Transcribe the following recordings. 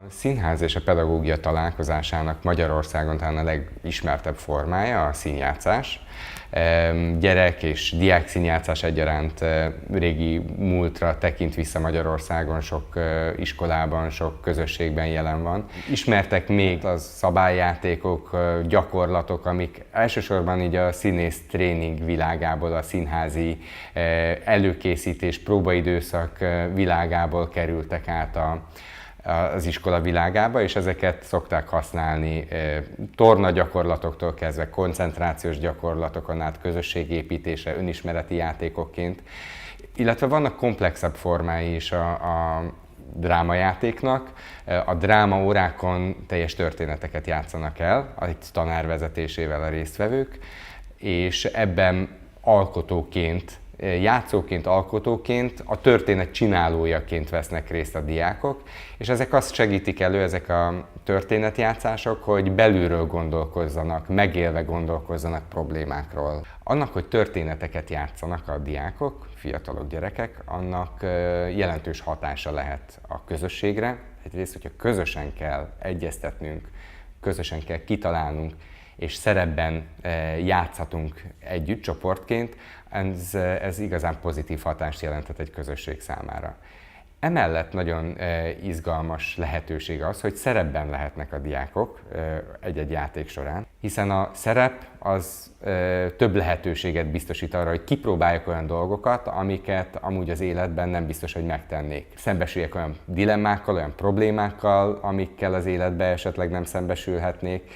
A színház és a pedagógia találkozásának Magyarországon talán a legismertebb formája a színjátszás. Gyerek és diák színjátszás egyaránt régi múltra tekint vissza Magyarországon, sok iskolában, sok közösségben jelen van. Ismertek még a szabályjátékok, gyakorlatok, amik elsősorban így a színész tréning világából, a színházi előkészítés, próbaidőszak világából kerültek át az iskola világába, és ezeket szokták használni torna gyakorlatoktól kezdve, koncentrációs gyakorlatokon át, közösségépítésre, önismereti játékokként. Illetve vannak komplexebb formái is a drámajátéknak. A drámaórákon teljes történeteket játszanak el, egy tanár vezetésével a résztvevők, és ebben alkotóként, játszóként, alkotóként, a történet csinálójaként vesznek részt a diákok, és ezek azt segítik elő, ezek a történetjátszások, hogy belülről gondolkozzanak, megélve gondolkozzanak problémákról. Annak, hogy történeteket játszanak a diákok, fiatalok, gyerekek, annak jelentős hatása lehet a közösségre. Egyrészt, hogyha közösen kell egyeztetnünk, közösen kell kitalálnunk, és szerepben játszhatunk együtt, csoportként, ez igazán pozitív hatást jelenthet egy közösség számára. Emellett nagyon izgalmas lehetőség az, hogy szerepben lehetnek a diákok egy-egy játék során, hiszen a szerep az több lehetőséget biztosít arra, hogy kipróbálják olyan dolgokat, amiket amúgy az életben nem biztos, hogy megtennék. Szembesüljek olyan dilemmákkal, olyan problémákkal, amikkel az életben esetleg nem szembesülhetnék,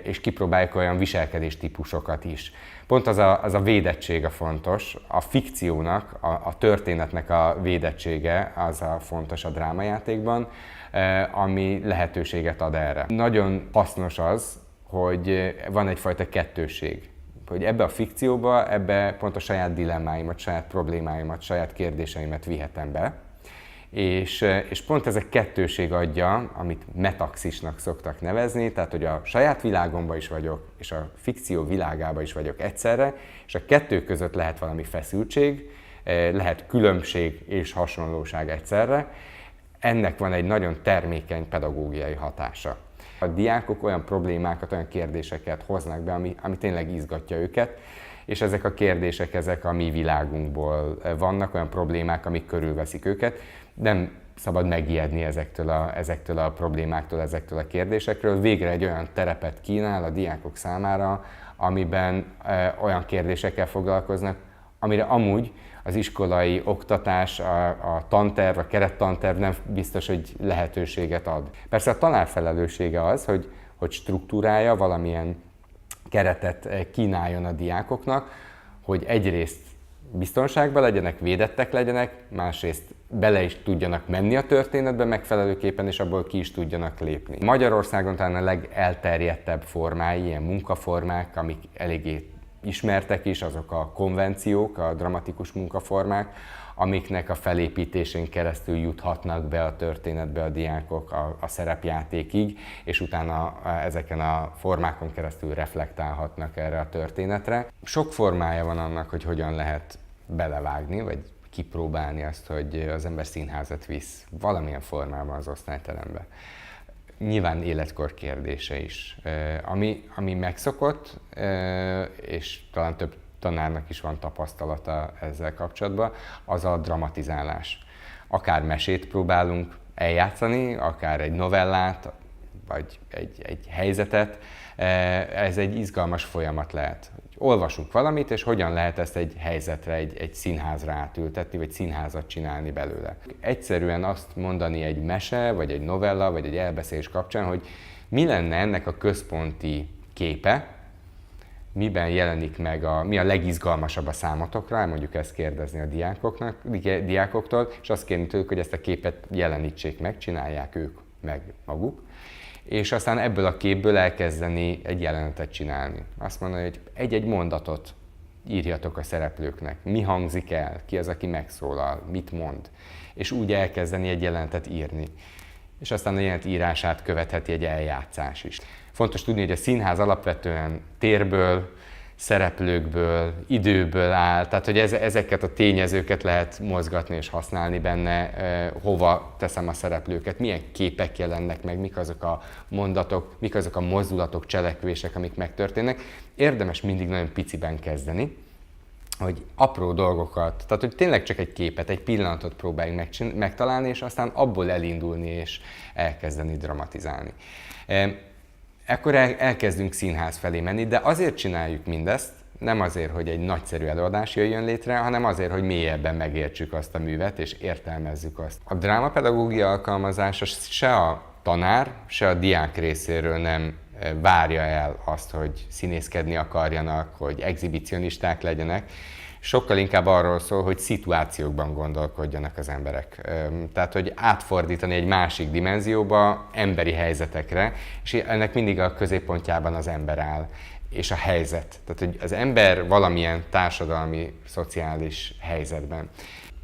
és kipróbáljuk olyan viselkedéstípusokat is. Pont az a védettség a fontos, a fikciónak, a történetnek a védettsége az a fontos a drámajátékban, ami lehetőséget ad erre. Nagyon hasznos az, hogy van egyfajta kettősség, hogy ebbe a fikcióba, ebbe pont a saját dilemmáimat, saját problémáimat, saját kérdéseimet vihetem be, és pont ez a kettőség adja, amit metaxisnak szoktak nevezni, tehát hogy a saját világomban is vagyok, és a fikció világában is vagyok egyszerre, és a kettő között lehet valami feszültség, lehet különbség és hasonlóság egyszerre. Ennek van egy nagyon termékeny pedagógiai hatása. A diákok olyan problémákat, olyan kérdéseket hoznak be, ami tényleg izgatja őket, és ezek a kérdések, ezek a mi világunkból vannak, olyan problémák, amik körülveszik őket. Nem szabad megijedni ezektől a problémáktól, ezektől a kérdésekről. Végre egy olyan terepet kínál a diákok számára, amiben olyan kérdésekkel foglalkoznak, amire amúgy az iskolai oktatás, a tanterv, a kerettanterv nem biztos, hogy lehetőséget ad. Persze a tanár felelőssége az, hogy struktúrája, valamilyen keretet kínáljon a diákoknak, hogy egyrészt biztonságban legyenek, védettek legyenek, másrészt bele is tudjanak menni a történetbe megfelelőképpen, és abból ki is tudjanak lépni. Magyarországon talán a legelterjedtebb formái, ilyen munkaformák, amik eléggé ismertek is, azok a konvenciók, a dramatikus munkaformák, amiknek a felépítésén keresztül juthatnak be a történetbe a diákok a szerepjátékig, és utána ezeken a formákon keresztül reflektálhatnak erre a történetre. Sok formája van annak, hogy hogyan lehet belevágni, vagy kipróbálni azt, hogy az ember színházat visz valamilyen formában az osztályterembe. Nyilván életkor kérdése is. Ami megszokott, és talán több tanárnak is van tapasztalata ezzel kapcsolatban, az a dramatizálás. Akár mesét próbálunk eljátszani, akár egy novellát, vagy egy helyzetet, ez egy izgalmas folyamat lehet. Olvasunk valamit, és hogyan lehet ezt egy helyzetre, egy színházra átültetni, vagy színházat csinálni belőle. Egyszerűen azt mondani egy mese, vagy egy novella, vagy egy elbeszélés kapcsán, hogy mi lenne ennek a központi képe, miben jelenik meg, mi a legizgalmasabb a számotokra, mondjuk ezt kérdezni a diákoktól, és azt kérni tőlük, hogy ezt a képet jelenítsék meg, csinálják ők meg maguk, és aztán ebből a képből elkezdeni egy jelenetet csinálni. Azt mondani, hogy egy-egy mondatot írjatok a szereplőknek, mi hangzik el, ki az, aki megszólal, mit mond, és úgy elkezdeni egy jelenetet írni. És aztán a jelenet írását követheti egy eljátszás is. Fontos tudni, hogy a színház alapvetően térből, szereplőkből, időből áll, tehát hogy ezeket a tényezőket lehet mozgatni és használni benne, hova teszem a szereplőket, milyen képek jelennek meg, mik azok a mondatok, mik azok a mozdulatok, cselekvések, amik megtörténnek. Érdemes mindig nagyon piciben kezdeni, hogy apró dolgokat, tehát hogy tényleg csak egy képet, egy pillanatot próbáljunk megtalálni, és aztán abból elindulni és elkezdeni dramatizálni. Ekkor elkezdünk színház felé menni, de azért csináljuk mindezt, nem azért, hogy egy nagyszerű előadás jöjjön létre, hanem azért, hogy mélyebben megértsük azt a művet és értelmezzük azt. A drámapedagógia alkalmazása se a tanár, se a diák részéről nem várja el azt, hogy színészkedni akarjanak, hogy exhibicionisták legyenek. Sokkal inkább arról szól, hogy szituációkban gondolkodjanak az emberek. Tehát, hogy átfordítani egy másik dimenzióba, emberi helyzetekre, és ennek mindig a középpontjában az ember áll, és a helyzet. Tehát, hogy az ember valamilyen társadalmi, szociális helyzetben.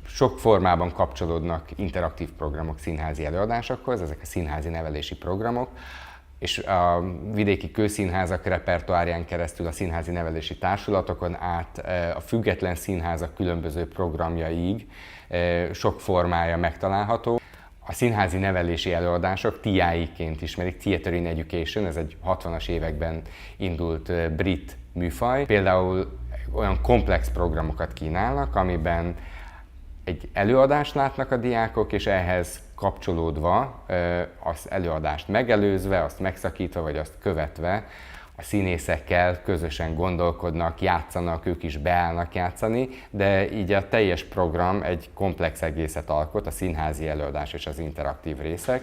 Sok formában kapcsolódnak interaktív programok színházi előadásokhoz, ezek a színházi nevelési programok, és a vidéki kőszínházak repertoárján keresztül a színházi nevelési társulatokon át a független színházak különböző programjaig sok formája megtalálható. A színházi nevelési előadások TIE-ként ismerik, Theatre in Education, ez egy 60-as években indult brit műfaj. Például olyan komplex programokat kínálnak, amiben egy előadást látnak a diákok, és ehhez kapcsolódva, az előadást megelőzve, azt megszakítva, vagy azt követve a színészekkel közösen gondolkodnak, játszanak, ők is beállnak játszani, de így a teljes program egy komplex egészet alkot, a színházi előadás és az interaktív részek.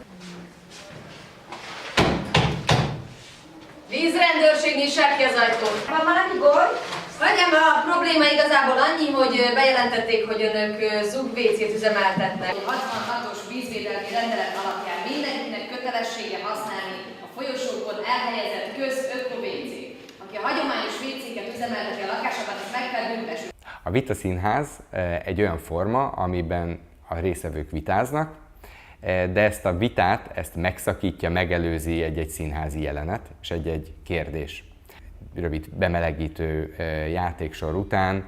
Vízrendőrség, nyissák ki az ajtót! Van valami gond? Hölgyem, a probléma igazából annyi, hogy bejelentették, hogy önök zugvécét üzemeltetnek. 66-os vízvédelmi rendelet alapján mindenkinek kötelessége használni a folyosókon elhelyezett köz-ökovécét. Aki a hagyományos vécéket üzemelteti a lakásában, ezt meg kell büntessük. A Vita Színház egy olyan forma, amiben a résztvevők vitáznak, de ezt a vitát, ezt megszakítja, megelőzi egy színházi jelenet és egy kérdés. Rövid bemelegítő játéksor után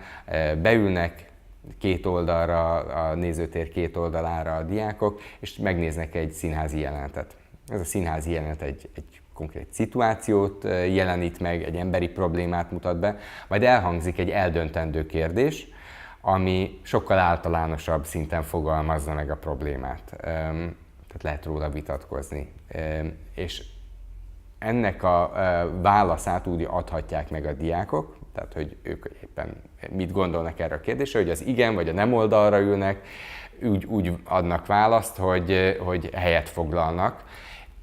beülnek két oldalra, a nézőtér két oldalára a diákok, és megnéznek egy színházi jelenetet. Ez a színházi jelenet egy konkrét szituációt jelenít meg, egy emberi problémát mutat be, majd elhangzik egy eldöntendő kérdés, ami sokkal általánosabb szinten fogalmazza meg a problémát. Tehát lehet róla vitatkozni. És ennek a válaszát úgy adhatják meg a diákok, tehát hogy ők éppen mit gondolnak erre a kérdésre, hogy az igen vagy a nem oldalra ülnek, úgy adnak választ, hogy helyet foglalnak.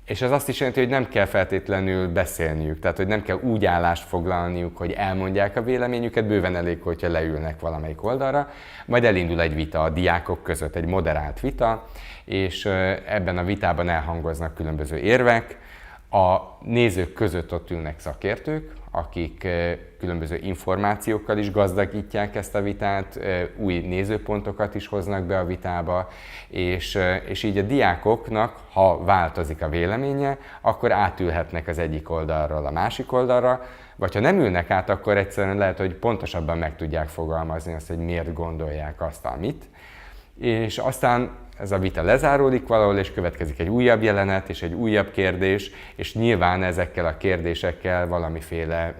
És ez azt is jelenti, hogy nem kell feltétlenül beszélniük, tehát hogy nem kell úgy állást foglalniuk, hogy elmondják a véleményüket, bőven elég, hogyha leülnek valamelyik oldalra, majd elindul egy vita a diákok között, egy moderált vita, és ebben a vitában elhangoznak különböző érvek. A nézők között ott ülnek szakértők, akik különböző információkkal is gazdagítják ezt a vitát, új nézőpontokat is hoznak be a vitába, és így a diákoknak, ha változik a véleménye, akkor átülhetnek az egyik oldalról a másik oldalra, vagy ha nem ülnek át, akkor egyszerűen lehet, hogy pontosabban meg tudják fogalmazni azt, hogy miért gondolják azt, amit. És aztán ez a vita lezáródik valahol, és következik egy újabb jelenet, és egy újabb kérdés, és nyilván ezekkel a kérdésekkel valamiféle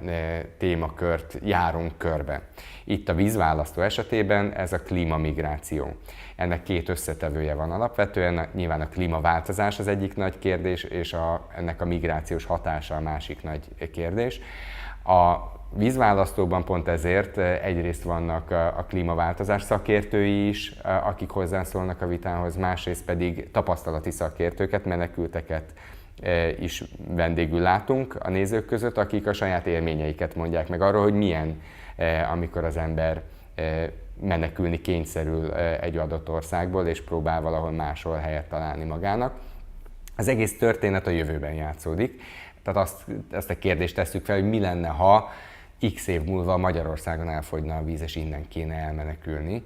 témakört járunk körbe. Itt a vízválasztó esetében ez a klímamigráció. Ennek két összetevője van alapvetően, nyilván a klímaváltozás az egyik nagy kérdés, és ennek a migrációs hatása a másik nagy kérdés. A vízválasztóban pont ezért egyrészt vannak a klímaváltozás szakértői is, akik hozzászólnak a vitához, másrészt pedig tapasztalati szakértőket, menekülteket is vendégül látunk a nézők között, akik a saját élményeiket mondják meg arról, hogy milyen, amikor az ember menekülni kényszerül egy adott országból, és próbál valahol máshol helyet találni magának. Az egész történet a jövőben játszódik. Tehát azt a kérdést tesszük fel, hogy mi lenne, ha x év múlva Magyarországon elfogyna a víz, és innen kéne elmenekülni,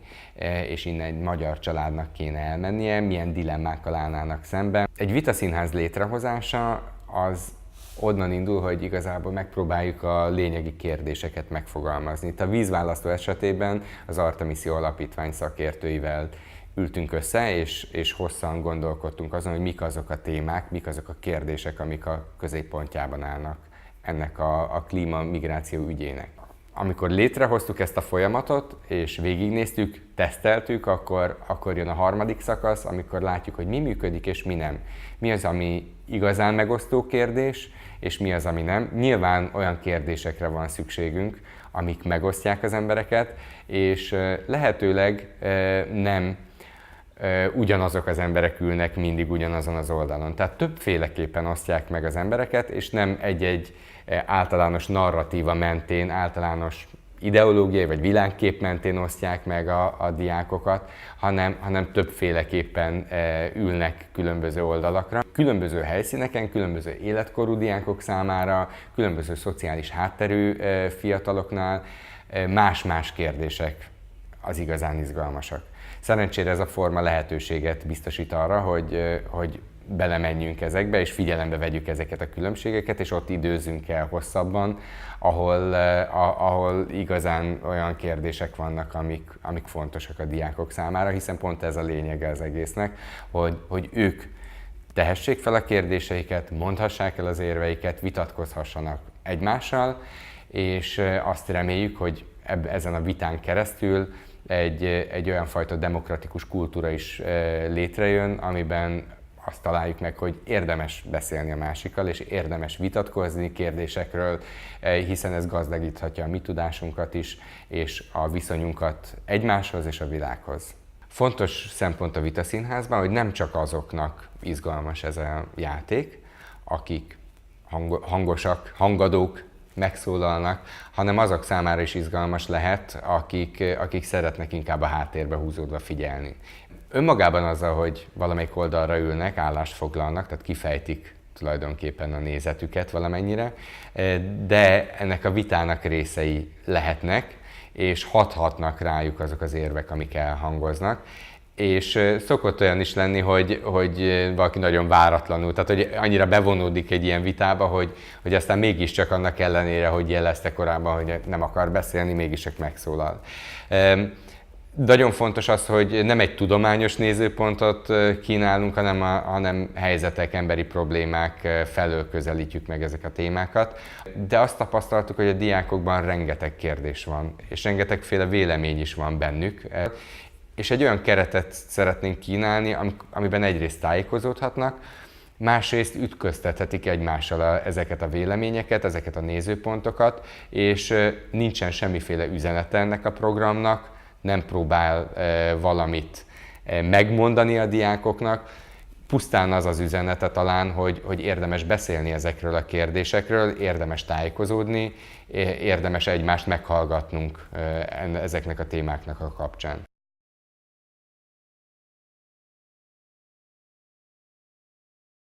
és innen egy magyar családnak kéne elmennie, milyen dilemmákkal állnának szemben. Egy vitaszínház létrehozása az onnan indul, hogy igazából megpróbáljuk a lényegi kérdéseket megfogalmazni. Itt a vízválasztó esetében az Artemiszi Alapítvány szakértőivel ültünk össze, és hosszan gondolkodtunk azon, hogy mik azok a témák, mik azok a kérdések, amik a középpontjában állnak ennek a klíma-migráció ügyének. Amikor létrehoztuk ezt a folyamatot, és végignéztük, teszteltük, akkor jön a harmadik szakasz, amikor látjuk, hogy mi működik és mi nem. Mi az, ami igazán megosztó kérdés, és mi az, ami nem. Nyilván olyan kérdésekre van szükségünk, amik megosztják az embereket, és lehetőleg nem ugyanazok az emberek ülnek mindig ugyanazon az oldalon. Tehát többféleképpen osztják meg az embereket, és nem egy-egy általános narratíva mentén, általános ideológiai vagy világkép mentén osztják meg a diákokat, hanem többféleképpen ülnek különböző oldalakra. Különböző helyszíneken, különböző életkorú diákok számára, különböző szociális hátterű fiataloknál más-más kérdések az igazán izgalmasak. Szerencsére ez a forma lehetőséget biztosít arra, hogy belemenjünk ezekbe, és figyelembe vegyük ezeket a különbségeket, és ott időzzünk el hosszabban, ahol igazán olyan kérdések vannak, amik fontosak a diákok számára, hiszen pont ez a lényege az egésznek, hogy ők tehessék fel a kérdéseiket, mondhassák el az érveiket, vitatkozhassanak egymással, és azt reméljük, hogy ezen a vitán keresztül egy olyan fajta demokratikus kultúra is létrejön, amiben azt találjuk meg, hogy érdemes beszélni a másikkal, és érdemes vitatkozni kérdésekről, hiszen ez gazdagíthatja a mi tudásunkat is, és a viszonyunkat egymáshoz és a világhoz. Fontos szempont a Vitaszínházban, hogy nem csak azoknak izgalmas ez a játék, akik hangosak, hangadók, megszólalnak, hanem azok számára is izgalmas lehet, akik szeretnek inkább a háttérbe húzódva figyelni. Önmagában azzal, hogy valamelyik oldalra ülnek, állást foglalnak, tehát kifejtik tulajdonképpen a nézetüket valamennyire, de ennek a vitának részei lehetnek, és hathatnak rájuk azok az érvek, amik elhangoznak. És szokott olyan is lenni, hogy valaki nagyon váratlanul, tehát hogy annyira bevonódik egy ilyen vitába, hogy aztán mégiscsak annak ellenére, hogy jelezte korábban, hogy nem akar beszélni, mégiscsak megszólal. Nagyon fontos az, hogy nem egy tudományos nézőpontot kínálunk, hanem helyzetek, emberi problémák felől közelítjük meg ezek a témákat. De azt tapasztaltuk, hogy a diákokban rengeteg kérdés van, és rengetegféle vélemény is van bennük. És egy olyan keretet szeretnénk kínálni, amiben egyrészt tájékozódhatnak, másrészt ütköztethetik egymással ezeket a véleményeket, ezeket a nézőpontokat, és nincsen semmiféle üzenete ennek a programnak, nem próbál valamit megmondani a diákoknak, pusztán az az üzenete talán, hogy érdemes beszélni ezekről a kérdésekről, érdemes tájékozódni, érdemes egymást meghallgatnunk ezeknek a témáknak a kapcsán.